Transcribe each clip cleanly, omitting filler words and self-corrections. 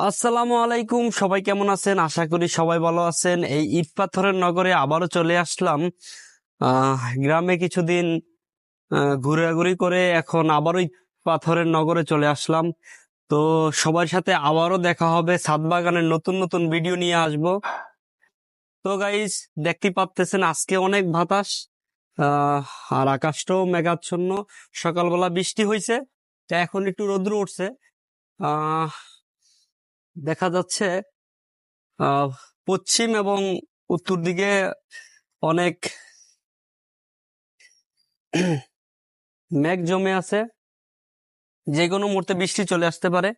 আসসালামু আলাইকুম, সবাই কেমন আছেন? আশা করি সবাই ভালো আছেন। এই ইট পাথরের নগরে আবারও চলে আসলাম। গ্রামে কিছুদিন ঘোরাঘুরি করে এখন আবারও ইট পাথরের নগরে চলে আসলাম। তো সবার সাথে আবারও দেখা হবে, ছাদ বাগানের নতুন নতুন ভিডিও নিয়ে আসব। তো গাইস, দেখতে পাচ্ছেন আজকে অনেক বাতাস, আহ আর আকাশটাও মেঘাচ্ছন্ন। সকালবেলা বৃষ্টি হয়েছে, তা এখন একটু রৌদ্র উঠছে। আহ দেখা যাচ্ছে আহ পশ্চিম এবং উত্তর দিকে অনেক মেঘ জমে আছে, যে কোনো মুহূর্তে বৃষ্টি চলে আসতে পারে।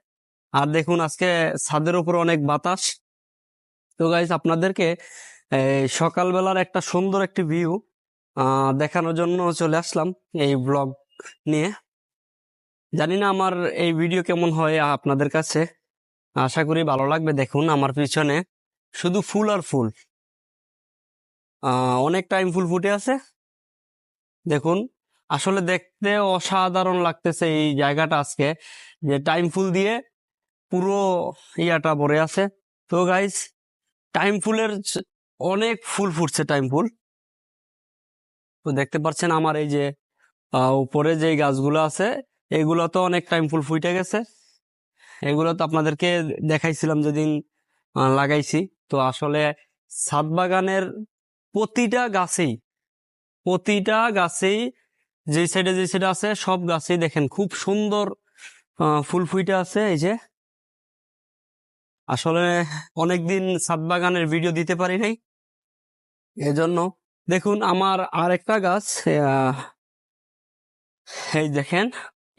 আর দেখুন আজকে ছাদের উপর অনেক বাতাস। তো গাইস, আপনাদেরকে সকালবেলার একটা সুন্দর একটি ভিউ দেখানোর জন্য চলে আসলাম এই ব্লগ নিয়ে। জানি না আমার এই ভিডিও কেমন হয় আপনাদের কাছে, আশা করি ভালো লাগবে। দেখুন আমার পিছনে শুধু ফুল আর ফুল, অনেক টাইম ফুল ফুটে আছে। দেখুন, আসলে দেখতে অসাধারণ লাগতেছে এই জায়গাটা আজকে, যে টাইম ফুল দিয়ে পুরো ইয়াটা ভরে আছে। তো গাইস, টাইম ফুলের অনেক ফুল ফুটছে, টাইম ফুল। তো দেখতে পাচ্ছেন আমার এই যে উপরে যে গাছগুলো আছে, এগুলো তো অনেক টাইম ফুল ফুটে গেছে। এগুলো তো আপনাদেরকে দেখাইছিলাম যেদিন লাগাইছি। তো আসলে ছাদ বাগানের প্রতিটা গাছেই প্রতিটা গাছেই যে সাইডে আছে, সব গাছেই দেখেন খুব সুন্দর ফুল ফুটে আছে। এই যে আসলে অনেকদিন ছাদ বাগানের ভিডিও দিতে পারি নাই, এজন্য। দেখুন আমার আরেকটা গাছ, এই দেখেন,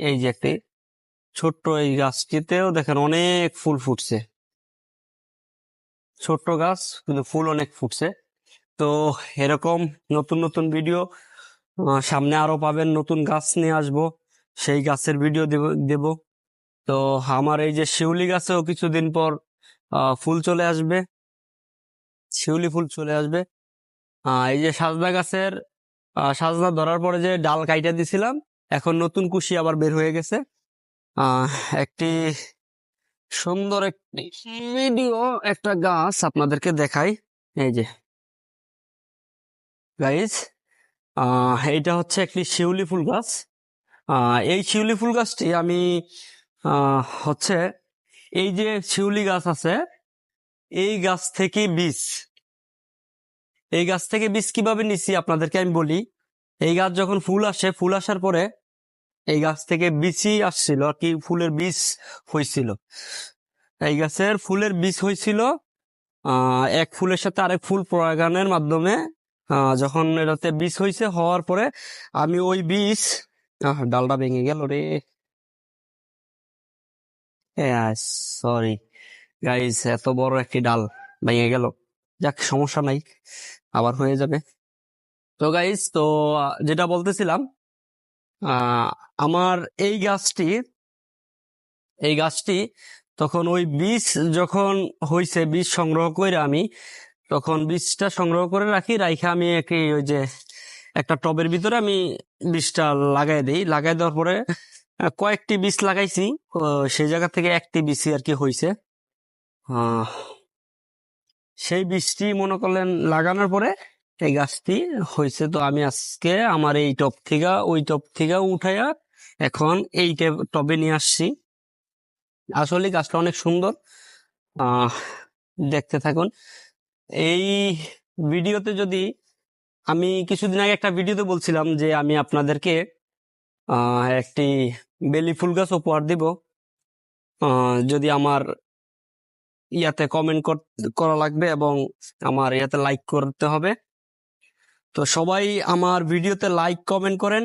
এই যে একটি ছোট্ট এই গাছটিতেও দেখেন অনেক ফুল ফুটছে। ছোট্ট গাছ কিন্তু ফুল অনেক ফুটছে। তো এরকম নতুন নতুন ভিডিও সামনে আরো পাবেন। নতুন গাছ নিয়ে আসবো, সেই গাছের ভিডিও দেব। তো আমার এই যে শিউলি গাছেও কিছুদিন পর ফুল চলে আসবে, শিউলি ফুল চলে আসবে। এই যে সাজনা গাছের সাজনা ধরার পরে যে ডাল কাইটা দিছিলাম, এখন নতুন কুশি আবার বের হয়ে গেছে। আহ একটি সুন্দর একটি ভিডিও, একটা গাছ আপনাদেরকে দেখাই। এই যে গাইস, এইটা হচ্ছে একটি শিউলি ফুল গাছ। এই শিউলি ফুল গাছটি আমি হচ্ছে, এই যে শিউলি গাছ আছে, এই গাছ থেকে বীজ এই গাছ থেকে বীজ কিভাবে নিছি আপনাদেরকে আমি বলি। এই গাছ যখন ফুল আসে, ফুল আসার পরে এই গাছ থেকে বীজই আসছিল আর কি, ফুলের বীজ হয়েছিল। এই গাছের ফুলের বীজ হয়েছিল এক ফুলের সাথে আরেক ফুল পরাগায়নের মাধ্যমে। যখন এটাতে বীজ হয়েছে, হওয়ার পরে আমি ওই বীজ, ডালটা ভেঙে গেল রে, সরি গাইস, এত বড় একটি ডাল ভেঙে গেল। যাক, সমস্যা নাই, আবার হয়ে যাবে। তো গাইস, তো যেটা বলতেছিলাম, আহ আমার এই গাছটি তখন ওই বীজ যখন হইছে, বীজ সংগ্রহ করে আমি তখন বীজটা সংগ্রহ করে রাখি আমি ওই যে একটা টবের ভিতরে আমি বীজটা লাগাই দিই। লাগাই দেওয়ার পরে কয়েকটি বীজ লাগাইছি, সেই জায়গা থেকে একটি বীজই আর কি হয়েছে। সেই বীজটি মনে করলেন লাগানোর পরে এই গাছটি হয়েছে। তো আমি আজকে আমার এই টব থেকে ওই টব থেকে উঠাইয়া এখন এই টবে নিয়ে আসছি। আসলে গাছটা অনেক সুন্দর, দেখতে থাকুন। এই ভিডিওতে যদি আমি কিছুদিন আগে একটা ভিডিওতে বলছিলাম যে আমি আপনাদেরকে একটি বেলি ফুল গাছ উপহার দিব, যদি আমার ইয়াতে কমেন্ট করা লাগবে এবং আমার ইয়াতে লাইক করতে হবে। তো সবাই আমার ভিডিওতে লাইক কমেন্ট করেন,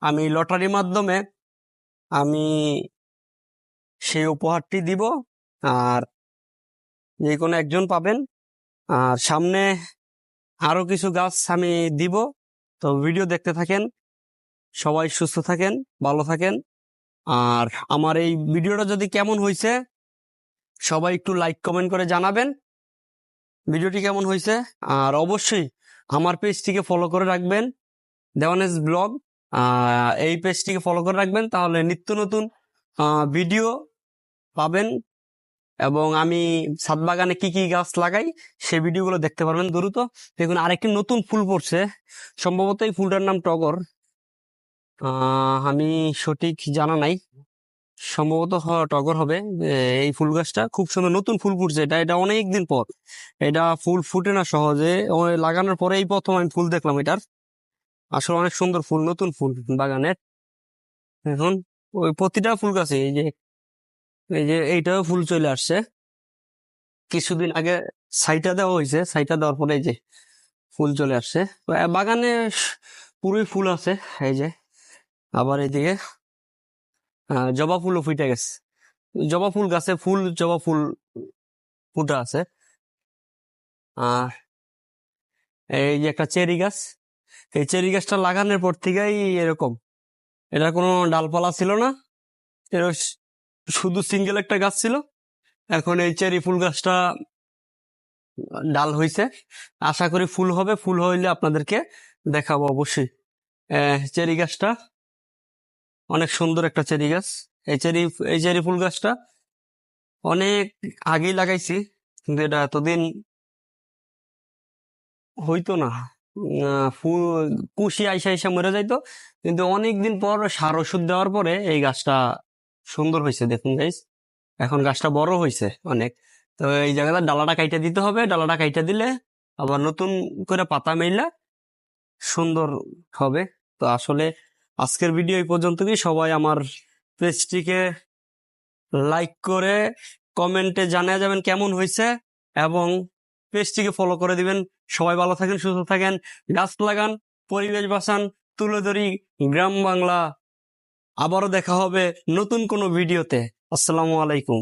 আমি লটারির মাধ্যমে আমি সেই উপহারটি দিব, আর যে কোনো একজন পাবেন। আর সামনে আরো কিছু গাছ আমি দিব। তো ভিডিও দেখতে থাকেন, সবাই সুস্থ থাকেন, ভালো থাকেন। আর আমার এই ভিডিওটা যদি কেমন হয়েছে সবাই একটু লাইক কমেন্ট করে জানাবেন ভিডিওটি কেমন হয়েছে। আর অবশ্যই আমার পেজটিকে ফলো করে রাখবেন, দেওয়ানেজ ব্লগ। এই পেজটিকে ফলো করে রাখবেন, তাহলে নিত্য নতুন ভিডিও পাবেন এবং আমি ছাদ বাগানে কি কি গাছ লাগাই সেই ভিডিওগুলো দেখতে পারবেন দ্রুত। দেখুন আরেকটি নতুন ফুল পড়ছে, সম্ভবত এই ফুলটার নাম টগর। আমি সঠিক জানা নাই, সম্ভবত টগর হবে। এই ফুল গাছটা খুব সুন্দর নতুন ফুল ফুটছে, এটা এটা অনেক দিন পর। এটা ফুল ফুটে না সহজে, লাগানোর পরে এই প্রথম আমি ফুল দেখলাম এটার। আসলে অনেক সুন্দর ফুল, নতুন ফুল বাগানের। এখন ওই প্রতিটা ফুল গাছে এই যে এইটাও ফুল চলে আসছে। কিছুদিন আগে ছাইটা দেওয়া হয়েছে, ছাইটা দেওয়ার পরে এই যে ফুল চলে আসছে। বাগানে পুরোই ফুল আছে। এই যে আবার এইদিকে জবা ফুলও ফুটে গেছে। জবা ফুল গাছে জবা ফুল ফুটা আছে। আর এই যে একটা চেরি গাছ, এই চেরি গাছটা লাগানোর পর থেকেই এরকম, এটা কোনো ডালপালা ছিল না, এটা শুধু সিঙ্গেল একটা গাছ ছিল। এখন এই চেরি ফুল গাছটা ডাল হইছে, আশা করি ফুল হবে, ফুল হইলে আপনাদেরকে দেখাবো অবশ্যই। চেরি গাছটা অনেক সুন্দর একটা চেরি গাছ। এই চেরি ফুল গাছটা অনেক আগেই লাগাইছি, কিন্তু এটা এতদিন হইতো না। ফুল কুশি আইসা আইসা মরে যাইতো, কিন্তু অনেকদিন পর সার ওষুধ দেওয়ার পরে এই গাছটা সুন্দর হয়েছে। দেখুন গাইস, এখন গাছটা বড় হয়েছে অনেক। তো এই জায়গাটা ডালাটা কাইটা দিতে হবে, ডালাটা কাইটা দিলে আবার নতুন করে পাতা মেলা সুন্দর হবে। তো আসলে আজকের ভিডিও এই পর্যন্তই। সবাই আমার পেজটিকে লাইক করে কমেন্টে জানিয়ে যাবেন কেমন হয়েছে, এবং পেজটিকে ফলো করে দিবেন। সবাই ভালো থাকেন, সুস্থ থাকেন, গাছ লাগান, পরিবেশ বাঁচান, তুলে ধরি গ্রাম বাংলা। আবারও দেখা হবে নতুন কোনো ভিডিওতে। আসসালামু আলাইকুম।